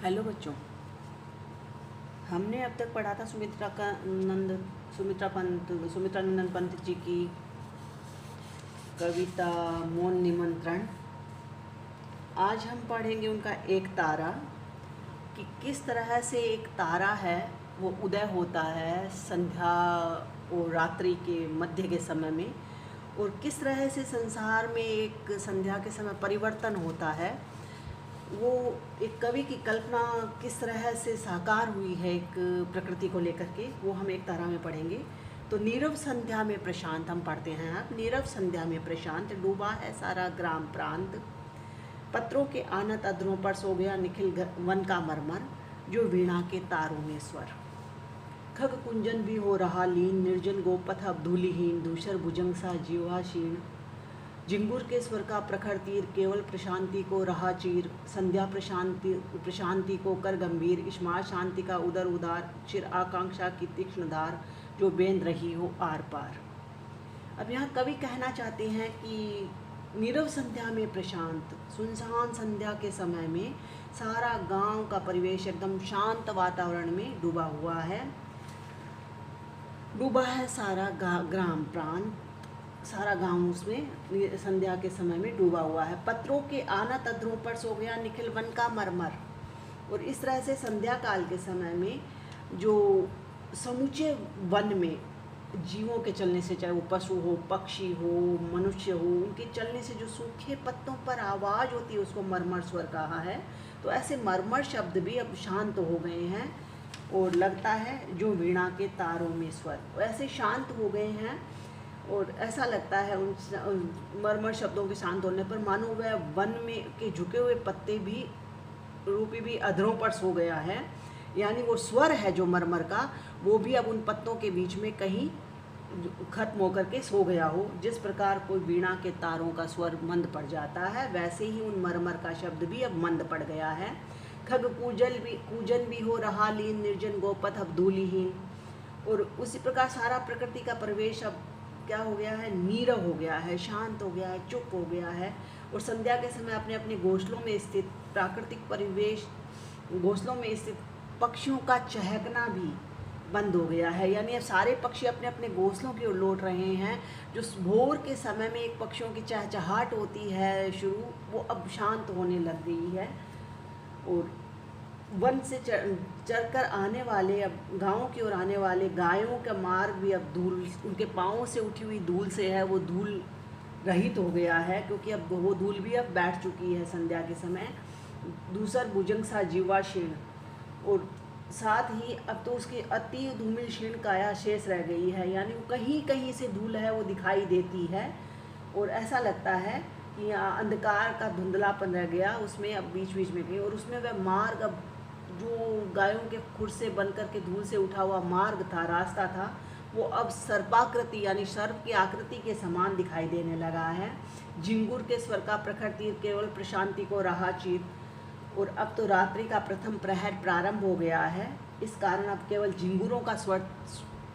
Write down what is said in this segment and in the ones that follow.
Hello बच्चों, हमने अब तक पढ़ा था सुमित्रा नंदन पंत जी की कविता मौन निमंत्रण। आज हम पढ़ेंगे उनका एक तारा, कि किस तरह से एक तारा है वो उदय होता है संध्या और रात्रि के मध्य के समय में, और किस तरह से संसार में एक संध्या के समय परिवर्तन होता है। वो एक कवि की कल्पना किस तरह से साकार हुई है एक प्रकृति को लेकर के, वो हम एक तारा में पढ़ेंगे। तो नीरव संध्या में प्रशांत हम पढ़ते हैं। अब नीरव संध्या में प्रशांत, डूबा है सारा ग्राम प्रांत, पत्रों के आनत अधरों पर सो गया निखिल वन का मरमर, जो वीणा के तारों में स्वर। खग कुंजन भी हो रहा लीन, निर्जन गोपथ अब धूलिहीन, धूसर भुजंग सा जीवा क्षीण, जिंगुर के स्वर का प्रखर तीर, केवल प्रशांति को रहा चीर, संध्या प्रशांति को कर गंभीर, इश्मा शांति का उदर उदार, चिर आकांक्षा की तीक्ष्ण धार, जो बेंध रही हो आर पार। अब यहाँ कवि कहना चाहते हैं कि नीरव संध्या में प्रशांत, सुनसान संध्या के समय में सारा गांव का परिवेश एकदम शांत वातावरण में डूबा हुआ है। डूबा है सारा ग्राम प्रांत, सारा गांव उसमें संध्या के समय में डूबा हुआ है। पत्रों के आनत अधरों पर सो गया निखिल वन का मरमर। और इस तरह से संध्या काल के समय में जो समूचे वन में जीवों के चलने से, चाहे वो पशु हो, पक्षी हो, मनुष्य हो, उनके चलने से जो सूखे पत्तों पर आवाज़ होती है उसको मरमर स्वर कहा है। तो ऐसे मरमर शब्द भी अब शांत हो गए हैं और लगता है जो वीणा के तारों में स्वर, ऐसे शांत हो गए हैं। और ऐसा लगता है उन मरमर शब्दों के शांत होने पर मानो वह वन में के झुके हुए पत्ते भी रूपी भी अधरों पर सो गया है, यानी वो स्वर है जो मरमर का, वो भी अब उन पत्तों के बीच में कहीं खत्म होकर के सो गया हो। जिस प्रकार कोई वीणा के तारों का स्वर मंद पड़ जाता है, वैसे ही उन मरमर का शब्द भी अब मंद पड़ गया है। खग कूजन भी हो रहा लीन, निर्जन गोपथ अब धूलिहीन। और उसी प्रकार सारा प्रकृति का परिवेश अब क्या हो गया है, नीरव हो गया है, शांत हो गया है, चुप हो गया है। और संध्या के समय अपने अपने घोंसलों में स्थित प्राकृतिक परिवेश, घोंसलों में स्थित पक्षियों का चहकना भी बंद हो गया है, यानी अब सारे पक्षी अपने अपने घोंसलों की ओर लौट रहे हैं। जो भोर के समय में एक पक्षियों की चहचहाट होती है शुरू, वो अब शांत होने लग गई है। और वन से चढ़कर आने वाले, अब गाँव की ओर आने वाले गायों का मार्ग भी अब धूल, उनके पाँवों से उठी हुई धूल से है, वो धूल रहित हो गया है, क्योंकि अब वो धूल भी अब बैठ चुकी है संध्या के समय। दूसर भुजंग सा जीवा क्षीण, और साथ ही अब तो उसकी अति धूमिल क्षीण काया शेष रह गई है, यानी वो कहीं कहीं से धूल है वो दिखाई देती है। और ऐसा लगता है कि यहाँ अंधकार का धुंधलापन रह गया उसमें, अब बीच बीच में कहीं, और उसमें वह मार्ग अब जो गायों के खुर से बन कर के धूल से उठा हुआ मार्ग था, रास्ता था, वो अब सर्पाकृति यानी सर्प की आकृति के समान दिखाई देने लगा है। झिंगुर के स्वर का प्रखर तीर, केवल प्रशांति को रहा चीर। और अब तो रात्रि का प्रथम प्रहर प्रारंभ हो गया है, इस कारण अब केवल झिंगुरों का स्वर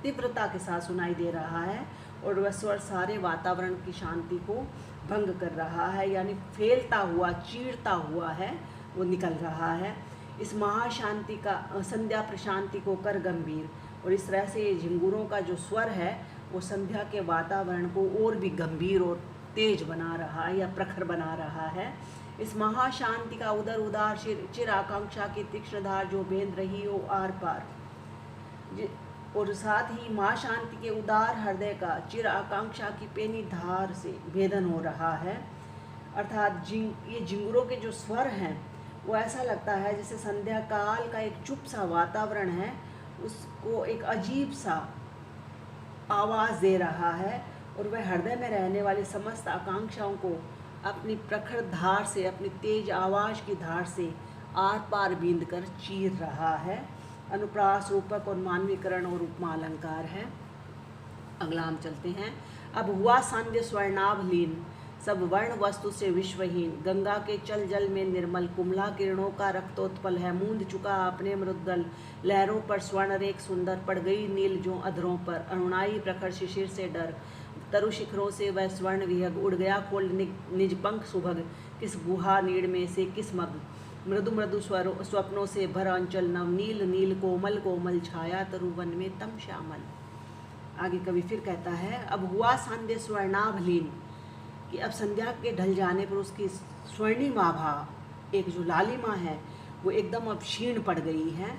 तीव्रता के साथ सुनाई दे रहा है, और वह स्वर सारे वातावरण की शांति को भंग कर रहा है, यानी फैलता हुआ, चीरता हुआ है, वो निकल रहा है। इस महाशांति का संध्या प्रशांति को कर गंभीर, और इस तरह से ये झिंगुरों का जो स्वर है वो संध्या के वातावरण को और भी गंभीर और तेज बना रहा है या प्रखर बना रहा है। इस महाशांति का उदर उदार चिर आकांक्षा की तीक्ष्ण धार, जो बेंध रही हो आर पार। और साथ ही महाशांति के उदार हृदय का चिर आकांक्षा की पेनी धार से भेदन हो रहा है। अर्थात ये झिंगुरों के जो स्वर हैं वो ऐसा लगता है जैसे संध्या काल का एक चुप सा वातावरण है, उसको एक अजीब सा आवाज़ दे रहा है, और वह हृदय में रहने वाली समस्त आकांक्षाओं को अपनी प्रखर धार से, अपनी तेज आवाज़ की धार से आर पार बींद कर चीर रहा है। अनुप्रास, रूपक और मानवीकरण और उपमा अलंकार है। अगला हम चलते हैं। अब हुआ सांध्य स्वर्णाभ लीन, सब वर्ण वस्तु से विश्वहीन, गंगा के चल जल में निर्मल, कुमला किरणों का रक्तोत्पल है, मूंद चुका अपने मृदगल, लहरों पर स्वर्ण रेख सुंदर, पड़ गई नील जो अधरों पर, अरुणाई प्रखर शिशिर से डर, तरु शिखरों से वह स्वर्ण विहग, उड़ गया खोल निज पंख सुभग, किस गुहा नीड़ में से किस मग, मृदु मृदु स्वप्नों से भरा अंचल नवनील नील कोमल कोमल छाया तरुवन में तम श्यामल। आगे कवि फिर कहता है, अब हुआ संध्या स्वर्णाभलीन, कि अब संध्या के ढल जाने पर उसकी स्वर्णिम आभा, एक जो लालिमा है वो एकदम अब क्षीण पड़ गई है।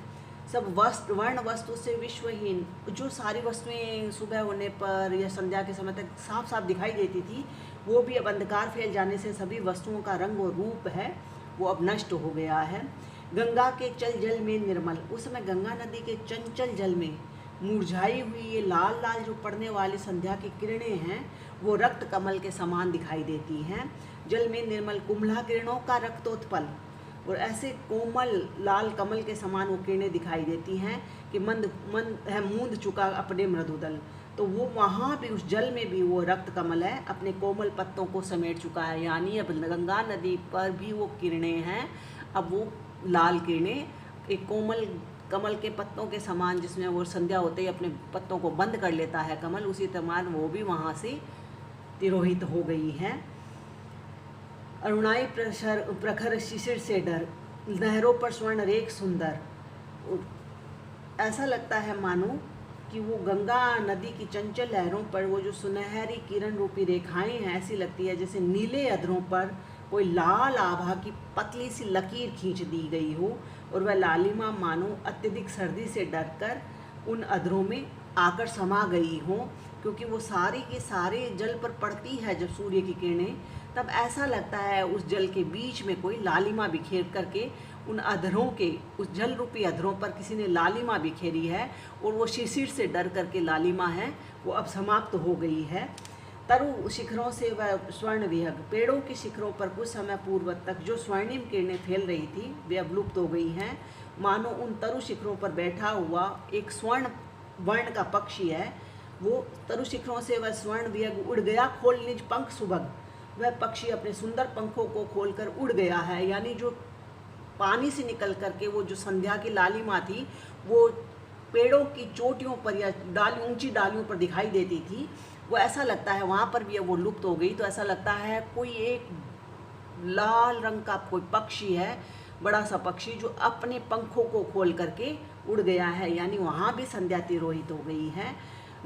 सब वस्त्र वर्ण वस्तु से विश्वहीन, जो सारी वस्तुएं सुबह होने पर या संध्या के समय तक साफ साफ दिखाई देती थी, वो भी अब अंधकार फैल जाने से सभी वस्तुओं का रंग और रूप है वो अब नष्ट हो गया है। गंगा के चल जल में निर्मल, उस समय गंगा नदी के चंचल जल में मुरझाई हुई ये लाल लाल जो पड़ने वाली संध्या की किरणें हैं वो रक्त कमल के समान दिखाई देती हैं। जल में निर्मल कुंभला किरणों का रक्तोत्पल, और ऐसे कोमल लाल कमल के समान वो किरणें दिखाई देती हैं कि मंद मंद है मूंद चुका अपने मृदुदल। तो वो वहाँ भी उस जल में भी वो रक्त कमल है अपने कोमल पत्तों को समेट चुका है, यानी अब गंगा नदी पर भी वो किरणें हैं। अब वो लाल किरणें एक कोमल कमल के पत्तों के समान, जिसमें वो संध्या होते ही अपने पत्तों को बंद कर लेता है कमल, उसी समान वो भी वहाँ से तिरोहित हो गई हैं। अरुणाई प्रखर शिशिर से डर, नहरों पर स्वर्ण रेख सुंदर। ऐसा लगता है मानो कि वो गंगा नदी की चंचल लहरों पर वो जो सुनहरी किरण रूपी रेखाएं हैं, ऐसी लगती है जैसे नीले अधरों पर कोई लाल आभा की पतली सी लकीर खींच दी गई हो, और वह लालिमा मानो अत्यधिक सर्दी से डरकर उन अधरों में आकर समा गई हो, क्योंकि वो सारी के सारे जल पर पड़ती है जब सूर्य की किरणें, तब ऐसा लगता है उस जल के बीच में कोई लालिमा बिखेर करके उन अधरों के, उस जल रूपी अधरों पर किसी ने लालिमा बिखेरी है, और वो शिशिर से डर करके लालिमा है वो अब समाप्त हो गई है। तरु शिखरों से वह स्वर्ण विहग, पेड़ों की शिखरों पर कुछ समय पूर्व तक जो स्वर्णिम किरणें फैल रही थी वे अब लुप्त हो गई हैं। मानो उन तरु शिखरों पर बैठा हुआ एक स्वर्ण वर्ण का पक्षी है, वो तरु शिखरों से वह स्वर्ण विहग उड़ गया खोल निज पंख सुभग। वह पक्षी अपने सुंदर पंखों को खोलकर उड़ गया है, यानी जो पानी से निकल करके वो जो संध्या की लालिमा थी वो पेड़ों की चोटियों पर या ऊंची डालियों पर दिखाई देती थी, वो ऐसा लगता है वहाँ पर भी वो लुप्त हो गई। तो ऐसा लगता है कोई एक लाल रंग का कोई पक्षी है, बड़ा सा पक्षी, जो अपने पंखों को खोल करके उड़ गया है, यानी वहाँ भी संध्या तिरोहित हो गई है।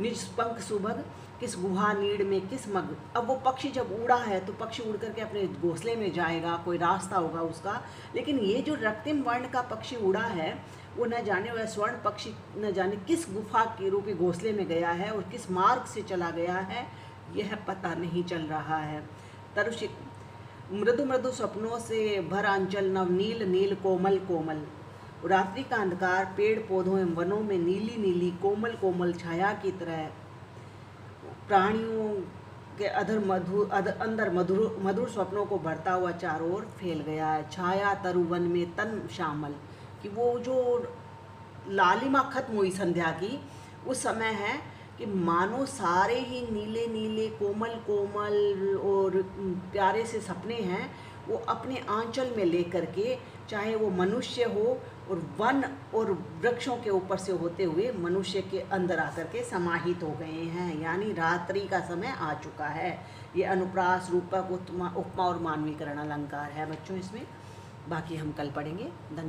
निज पंख सुभग किस गुहा नीड़ में किस मग, अब वो पक्षी जब उड़ा है तो पक्षी उड़ करके अपने घोंसले में जाएगा, कोई रास्ता होगा उसका, लेकिन ये जो रक्तिम वर्ण का पक्षी उड़ा है वो न जाने वह स्वर्ण पक्षी न जाने किस गुफा के रूपी घोंसले में गया है और किस मार्ग से चला गया है, यह पता नहीं चल रहा है। तरुषिक मृदु मृदु स्वप्नों से भर अंचल नवनील नील कोमल कोमल, रात्रि का अंधकार पेड़ पौधों एवं वनों में नीली नीली कोमल कोमल छाया की तरह प्राणियों के अंदर मधुर स्वप्नों को भरता हुआ चारों ओर फैल गया है। छाया तरुवन में तन श्यामल, कि वो जो लालिमा खत्म हुई संध्या की उस समय है कि मानो सारे ही नीले नीले कोमल कोमल और प्यारे से सपने हैं वो अपने आंचल में लेकर के, चाहे वो मनुष्य हो और वन और वृक्षों के ऊपर से होते हुए मनुष्य के अंदर आकर के समाहित हो गए हैं, यानी रात्रि का समय आ चुका है। ये अनुप्रास रूपक उपमा और मानवीकरण अलंकार है बच्चों इसमें। बाकी हम कल पढ़ेंगे। धन्यवाद।